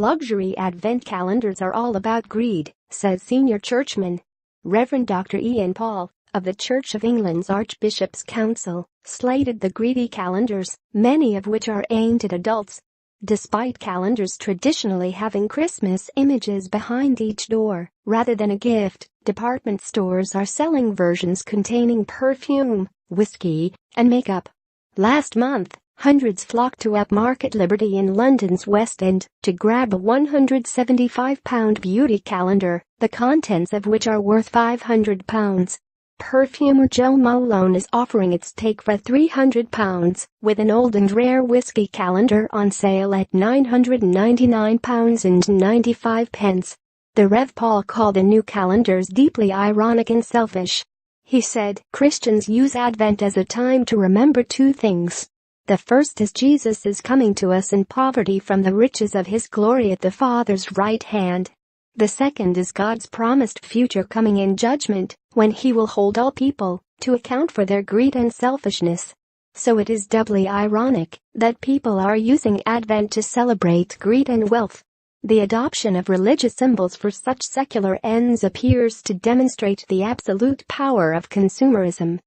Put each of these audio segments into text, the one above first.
Luxury Advent calendars are all about greed, says senior churchman. Reverend Dr Ian Paul, of the Church of England's Archbishop's Council, slated the greedy calendars, many of which are aimed at adults. Despite calendars traditionally having Christmas images behind each door, rather than a gift, department stores are selling versions containing perfume, whisky, and makeup. Last month, hundreds flocked to Upmarket Liberty in London's West End to grab a £175 beauty calendar, the contents of which are worth £500. Perfumer Jo Malone is offering its take for £300, with an old and rare whisky calendar on sale at £999.95. The Rev Paul called the new calendars deeply ironic and selfish. He said, "Christians use Advent as a time to remember two things. The first is Jesus is coming to us in poverty from the riches of his glory at the Father's right hand. The second is God's promised future coming in judgment, when he will hold all people to account for their greed and selfishness." So it is doubly ironic that people are using Advent to celebrate greed and wealth. The adoption of religious symbols for such secular ends appears to demonstrate the absolute power of consumerism.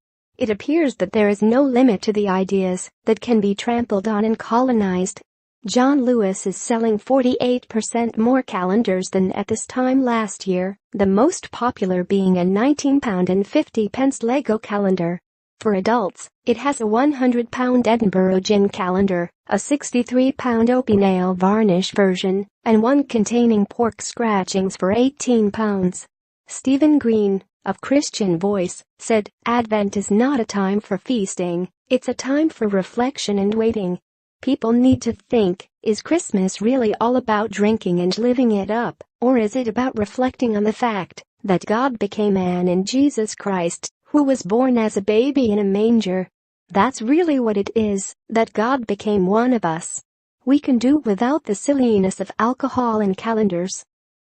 It appears that there is no limit to the ideas that can be trampled on and colonized. John Lewis is selling 48% more calendars than at this time last year, the most popular being a £19.50 Lego calendar. For adults, it has a £100 Edinburgh gin calendar, a £63 Opie nail varnish version, and one containing pork scratchings for £18. Stephen Green, of Christian Voice, said, "Advent is not a time for feasting, it's a time for reflection and waiting. People need to think, is Christmas really all about drinking and living it up, or is it about reflecting on the fact that God became man in Jesus Christ, who was born as a baby in a manger? That's really what it is, that God became one of us. We can do without the silliness of alcohol and calendars."